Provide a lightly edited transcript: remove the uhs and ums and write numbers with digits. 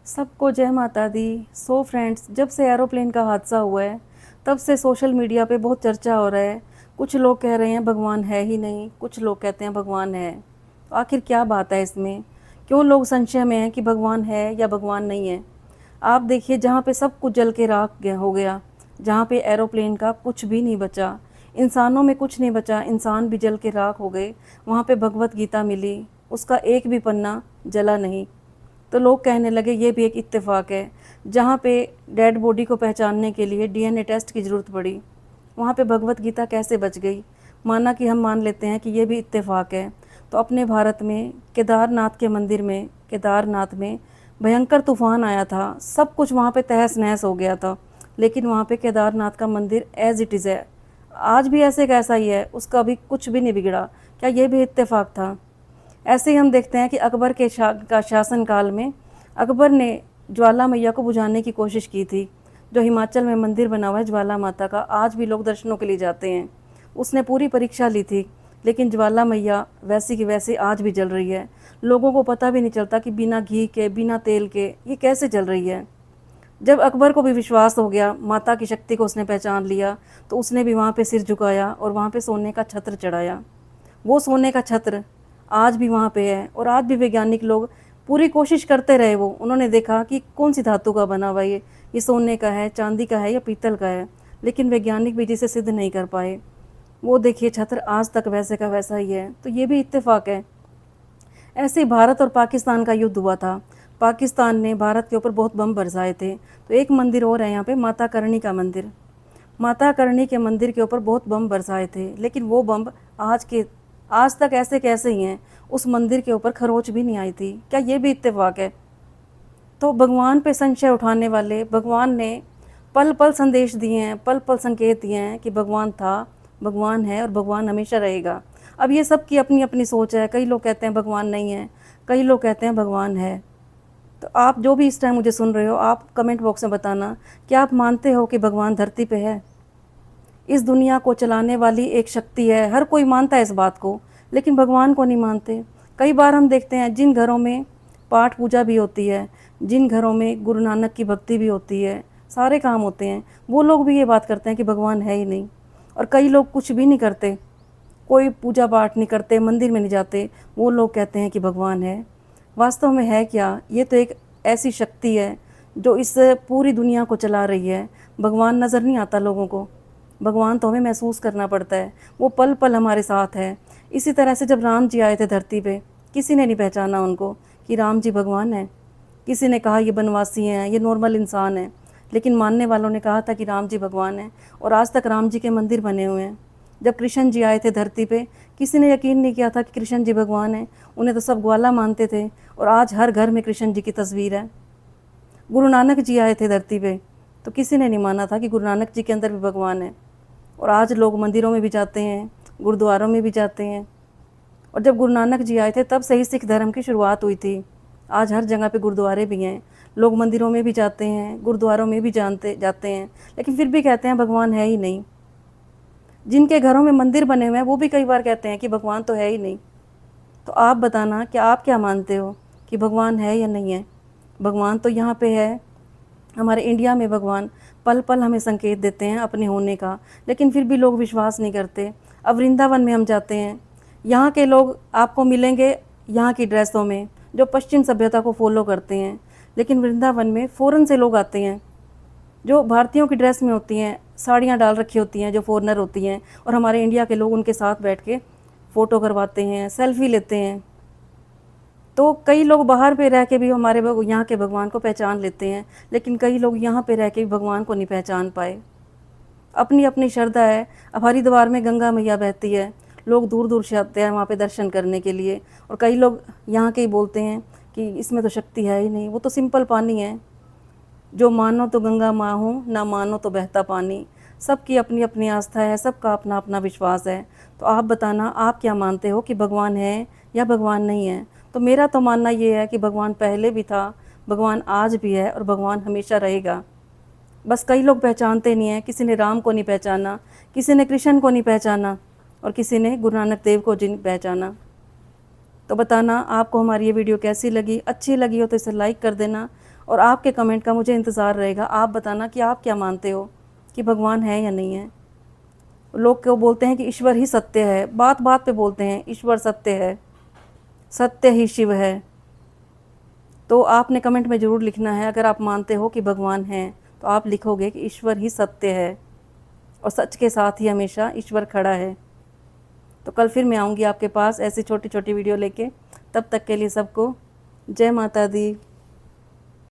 सबको जय माता दी। सो फ्रेंड्स, जब से एरोप्लेन का हादसा हुआ है तब से सोशल मीडिया पे बहुत चर्चा हो रहा है। कुछ लोग कह रहे हैं भगवान है ही नहीं, कुछ लोग कहते हैं भगवान है। तो आखिर क्या बात है इसमें? क्यों लोग संशय में हैं कि भगवान है या भगवान नहीं है? आप देखिए, जहाँ पे सब कुछ जल के राख हो गया, जहाँ पे एरोप्लेन का कुछ भी नहीं बचा, इंसानों में कुछ नहीं बचा, इंसान भी जल के राख हो गए, वहाँ पे भगवत गीता मिली, उसका एक भी पन्ना जला नहीं। तो लोग कहने लगे ये भी एक इत्तेफाक है। जहाँ पे डेड बॉडी को पहचानने के लिए डीएनए टेस्ट की ज़रूरत पड़ी, वहाँ पे भगवत गीता कैसे बच गई? माना कि हम मान लेते हैं कि ये भी इत्तेफाक है। तो अपने भारत में केदारनाथ के मंदिर में, केदारनाथ में भयंकर तूफान आया था, सब कुछ वहाँ पे तहस नहस हो गया था, लेकिन वहाँ पे केदारनाथ का मंदिर एज इट इज़ है, आज भी ऐसे कैसा ही है, उसका भी कुछ भी नहीं बिगड़ा। क्या ये भी इत्तेफाक था? ऐसे ही हम देखते हैं कि अकबर के शासनकाल में अकबर ने ज्वाला मैया को बुझाने की कोशिश की थी। जो हिमाचल में मंदिर बना हुआ है ज्वाला माता का, आज भी लोग दर्शनों के लिए जाते हैं। उसने पूरी परीक्षा ली थी, लेकिन ज्वाला मैया वैसी की वैसी आज भी जल रही है। लोगों को पता भी नहीं चलता कि बिना घी के, बिना तेल के ये कैसे जल रही है। जब अकबर को भी विश्वास हो गया, माता की शक्ति को उसने पहचान लिया, तो उसने भी वहाँ पे सिर झुकाया और वहाँ पे सोने का छत्र चढ़ाया। वो सोने का छत्र आज भी वहाँ पे है, और आज भी वैज्ञानिक लोग पूरी कोशिश करते रहे। वो उन्होंने देखा कि कौन सी धातु का बना हुआ ये सोने का है, चांदी का है या पीतल का है, लेकिन वैज्ञानिक भी जिसे सिद्ध नहीं कर पाए। वो देखिए छत्र आज तक वैसे का वैसा ही है। तो ये भी इत्तेफाक है। ऐसे ही भारत और पाकिस्तान का युद्ध हुआ था। पाकिस्तान ने भारत के ऊपर बहुत बम बरसाए थे। तो एक मंदिर और है यहाँ पे, माता करणी का मंदिर। माता करणी के मंदिर के ऊपर बहुत बम बरसाए थे, लेकिन वो बम आज तक ऐसे कैसे ही हैं, उस मंदिर के ऊपर खरोच भी नहीं आई थी। क्या ये भी इत्तेफाक है? तो भगवान पे संशय उठाने वाले, भगवान ने पल पल संदेश दिए हैं, पल पल संकेत दिए हैं कि भगवान था, भगवान है और भगवान हमेशा रहेगा। अब ये सब की अपनी अपनी सोच है। कई लोग कहते हैं भगवान नहीं है, कई लोग कहते हैं भगवान है। तो आप जो भी इस टाइम मुझे सुन रहे हो, आप कमेंट बॉक्स में बताना, क्या आप मानते हो कि भगवान धरती पे है? इस दुनिया को चलाने वाली एक शक्ति है, हर कोई मानता है इस बात को, लेकिन भगवान को नहीं मानते। कई बार हम देखते हैं जिन घरों में पाठ पूजा भी होती है, जिन घरों में गुरु नानक की भक्ति भी होती है, सारे काम होते हैं, वो लोग भी ये बात करते हैं कि भगवान है ही नहीं। और कई लोग कुछ भी नहीं करते, कोई पूजा पाठ नहीं करते, मंदिर में नहीं जाते, वो लोग कहते हैं कि भगवान है। वास्तव में है क्या? ये तो एक ऐसी शक्ति है जो इस पूरी दुनिया को चला रही है। भगवान नज़र नहीं आता लोगों को, भगवान तो हमें महसूस करना पड़ता है, वो पल पल हमारे साथ है। इसी तरह से जब राम जी आए थे धरती पे, किसी ने नहीं पहचाना उनको कि राम जी भगवान हैं। किसी ने कहा ये बनवासी हैं, ये नॉर्मल इंसान हैं, लेकिन मानने वालों ने कहा था कि राम जी भगवान हैं, और आज तक राम जी के मंदिर बने हुए हैं। जब कृष्ण जी आए थे धरती पे, किसी ने यकीन नहीं किया था कि कृष्ण जी भगवान हैं। उन्हें तो सब ग्वाला मानते थे, और आज हर घर में कृष्ण जी की तस्वीर है। गुरु नानक जी आए थे धरती पे, तो किसी ने नहीं माना था कि गुरु नानक जी के अंदर भी भगवान है। और आज लोग मंदिरों में भी जाते हैं, गुरुद्वारों में भी जाते हैं। और जब गुरु नानक जी आए थे तब से ही सिख धर्म की शुरुआत हुई थी। आज हर जगह पे गुरुद्वारे भी हैं, लोग मंदिरों में भी जाते हैं, गुरुद्वारों में भी जाते हैं, लेकिन फिर भी कहते हैं भगवान है ही नहीं। जिनके घरों में मंदिर बने हुए हैं वो भी कई बार कहते हैं कि भगवान तो है ही नहीं। तो आप बताना, क्या आप क्या मानते हो कि भगवान है या नहीं है? भगवान तो यहाँ पे है, हमारे इंडिया में भगवान पल पल हमें संकेत देते हैं अपने होने का, लेकिन फिर भी लोग विश्वास नहीं करते। अब वृंदावन में हम जाते हैं, यहाँ के लोग आपको मिलेंगे यहाँ की ड्रेसों में, जो पश्चिम सभ्यता को फॉलो करते हैं, लेकिन वृंदावन में फ़ॉरेन से लोग आते हैं जो भारतीयों की ड्रेस में होती हैं, साड़ियाँ डाल रखी होती हैं, जो फॉरेनर होती हैं, और हमारे इंडिया के लोग उनके साथ बैठ के फ़ोटो करवाते हैं, सेल्फी लेते हैं। तो कई लोग बाहर पे रह के भी हमारे यहाँ के भगवान को पहचान लेते हैं, लेकिन कई लोग यहाँ पे रह के भी भगवान को नहीं पहचान पाए। अपनी अपनी श्रद्धा है। अब हरिद्वार में गंगा मैया बहती है, लोग दूर दूर से आते हैं वहाँ पे दर्शन करने के लिए, और कई लोग यहाँ के ही बोलते हैं कि इसमें तो शक्ति है ही नहीं, वो तो सिंपल पानी है। जो मानो तो गंगा माँ हो, ना मानो तो बहता पानी। सबकी अपनी अपनी आस्था है, सबका अपना अपना विश्वास है। तो आप बताना, आप क्या मानते हो कि भगवान है या भगवान नहीं है? तो मेरा तो मानना ये है कि भगवान पहले भी था, भगवान आज भी है, और भगवान हमेशा रहेगा। बस कई लोग पहचानते नहीं हैं। किसी ने राम को नहीं पहचाना, किसी ने कृष्ण को नहीं पहचाना, और किसी ने गुरु नानक देव को नहीं पहचाना। तो बताना आपको हमारी ये वीडियो कैसी लगी। अच्छी लगी हो तो इसे लाइक कर देना, और आपके कमेंट का मुझे इंतज़ार रहेगा। आप बताना कि आप क्या मानते हो कि भगवान है या नहीं है। लोग क्यों बोलते हैं कि ईश्वर ही सत्य है, बात बात पे बोलते हैं ईश्वर सत्य है, सत्य ही शिव है। तो आपने कमेंट में ज़रूर लिखना है, अगर आप मानते हो कि भगवान हैं तो आप लिखोगे कि ईश्वर ही सत्य है और सच के साथ ही हमेशा ईश्वर खड़ा है। तो कल फिर मैं आऊँगी आपके पास ऐसी छोटी छोटी वीडियो लेके। तब तक के लिए सबको जय माता दी।